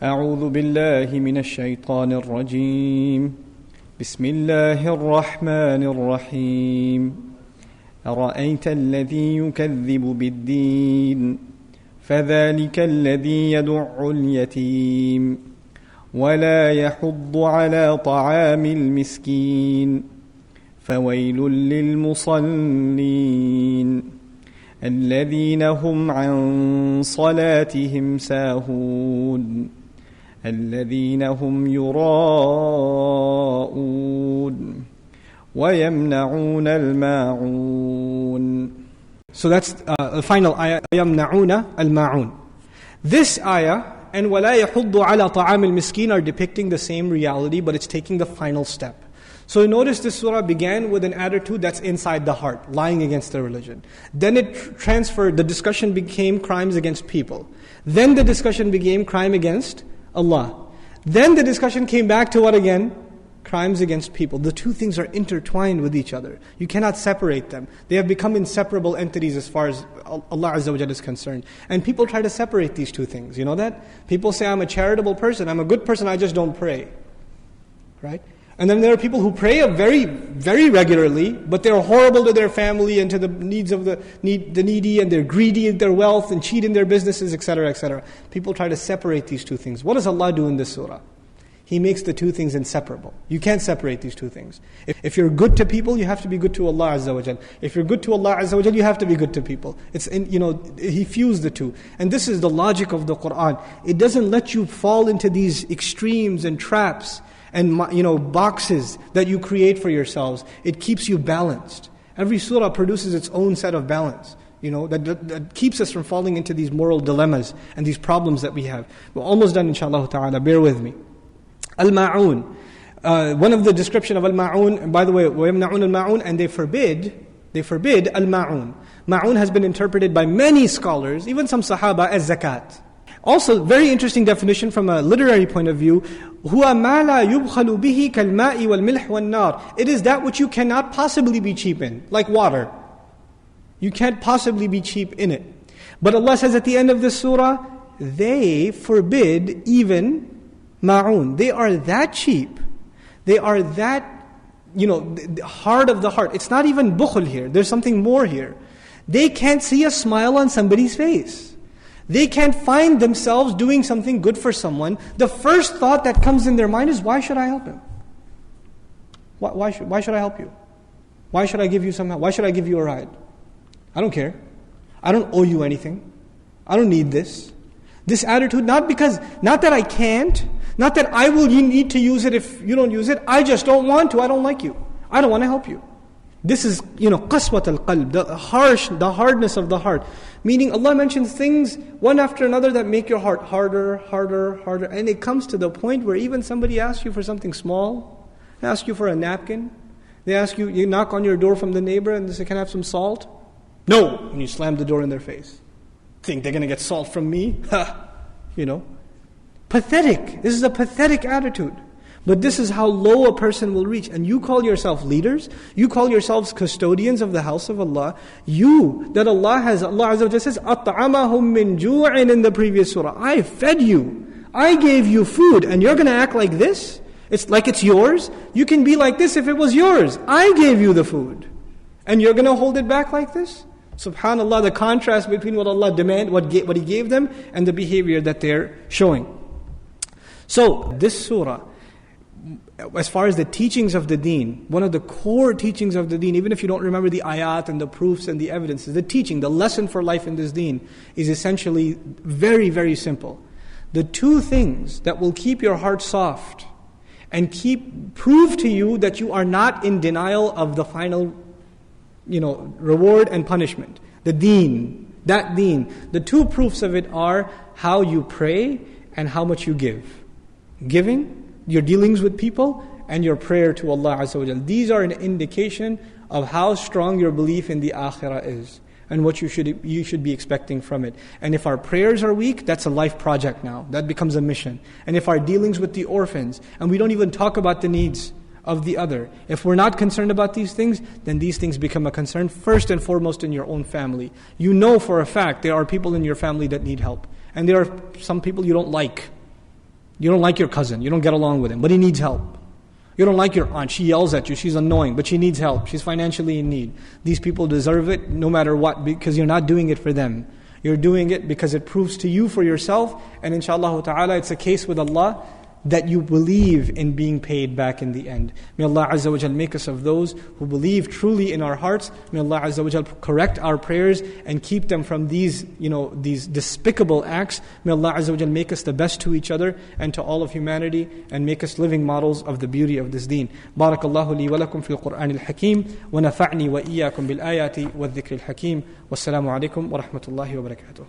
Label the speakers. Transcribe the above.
Speaker 1: أعوذ بالله من الشيطان الرجيم بسم الله الرحمن الرحيم أرأيت الذي يكذب بالدين فذلك الذي يدع اليتيم ولا يحض على طعام المسكين فويل للمصلين الذين هم عن صلاتهم ساهون الذين هم يراءون ويمنعون الماعون.
Speaker 2: So that's the final ayah, يمنعون الماعون. This ayah and ولا يحض على طعام المسكين are depicting the same reality, but it's taking the final step. So notice this surah began with an attitude that's inside the heart, lying against the religion. Then it transferred, the discussion became crimes against people. Then the discussion became crime against Allah. Then the discussion came back to what again? Crimes against people. The two things are intertwined with each other. You cannot separate them. They have become inseparable entities as far as Allah Azza wa Jalla is concerned. And people try to separate these two things. You know that? People say, I'm a charitable person, I'm a good person, I just don't pray. Right? And then there are people who pray very, very regularly, but they're horrible to their family and to the needs of the needy, and they're greedy in their wealth and cheat in their businesses, etc., etc. People try to separate these two things. What does Allah do in this surah? He makes the two things inseparable. You can't separate these two things. If you're good to people, you have to be good to Allah Azza wa Jal. If you're good to Allah Azza wa Jal, you have to be good to people. He fused the two. And this is the logic of the Qur'an. It doesn't let you fall into these extremes and traps and boxes that you create for yourselves. It keeps you balanced. Every surah produces its own set of balance, that keeps us from falling into these moral dilemmas and these problems that we have. We're almost done, inshallah ta'ala. Bear with me. Al-Maun. One of the description of Al-Maun, and by the way, وَيَمْنَعُونَ الْمَاعُونَ, and they forbid Al-Maun. Ma'un has been interpreted by many scholars, even some Sahaba, as zakat. Also, very interesting definition from a literary point of view. هُوَ مَا لَا يُبْخَلُ بِهِ كَالْمَاءِ وَالْمِلْحِ وَالنَّارِ. It is that which you cannot possibly be cheap in, like water. You can't possibly be cheap in it. But Allah says at the end of this surah, they forbid even ma'un. They are that cheap. They are that, hard of the heart. It's not even bukhl here. There's something more here. They can't see a smile on somebody's face. They can't find themselves doing something good for someone. The first thought that comes in their mind is, why should I help him? Why should I help you? Why should I give you some help? Why should I give you a ride? I don't care. I don't owe you anything. I don't need this. This attitude, not that I can't, not that you need to use it if you don't use it. I just don't want to. I don't like you. I don't want to help you. This is, qaswat al-qalb, the hardness of the heart. Meaning Allah mentions things one after another that make your heart harder. And it comes to the point where even somebody asks you for something small, they ask you for a napkin, they ask you knock on your door from the neighbor and they say, can I have some salt? No! And you slam the door in their face. Think they're going to get salt from me? Pathetic. This is a pathetic attitude. But this is how low a person will reach. And you call yourself leaders, you call yourselves custodians of the house of Allah. Allah Azza wa Jalla says, أَطْعَمَهُم مِّن جُوعٍ in the previous surah. I fed you. I gave you food. And you're going to act like this? It's like it's yours? You can be like this if it was yours. I gave you the food. And you're going to hold it back like this? SubhanAllah, the contrast between what Allah demanded, what He gave them, and the behavior that they're showing. So, this surah, as far as the teachings of the deen, one of the core teachings of the deen, even if you don't remember the ayat and the proofs and the evidences, the teaching, the lesson for life in this deen is essentially very, very simple. The two things that will keep your heart soft and prove to you that you are not in denial of the final reward and punishment. The deen, that deen. The two proofs of it are how you pray and how much you give. Giving, your dealings with people, and your prayer to Allah Azza wa Jal. These are an indication of how strong your belief in the Akhira is and what you should be expecting from it. And if our prayers are weak, that's a life project now. That becomes a mission. And if our dealings with the orphans, and we don't even talk about the needs of the other, if we're not concerned about these things, then these things become a concern first and foremost in your own family. You know for a fact there are people in your family that need help. And there are some people you don't like. You don't like your cousin, you don't get along with him, but he needs help. You don't like your aunt, she yells at you, she's annoying, but she needs help, she's financially in need. These people deserve it no matter what, because you're not doing it for them. You're doing it because it proves to you for yourself, and inshallah ta'ala it's a case with Allah that you believe in being paid back in the end. May Allah Azza wa Jal make us of those who believe truly in our hearts. May Allah Azza wa Jal correct our prayers and keep them from these despicable acts. May Allah Azza wa Jal make us the best to each other and to all of humanity, and make us living models of the beauty of this deen. Barakallahu li wa lakum fil Qur'an al-Hakim, wa nafa'ni wa iyyakum bil ayati wa dhikr al-Hakim. Wassalamu alaikum wa rahmatullahi wa barakatuh.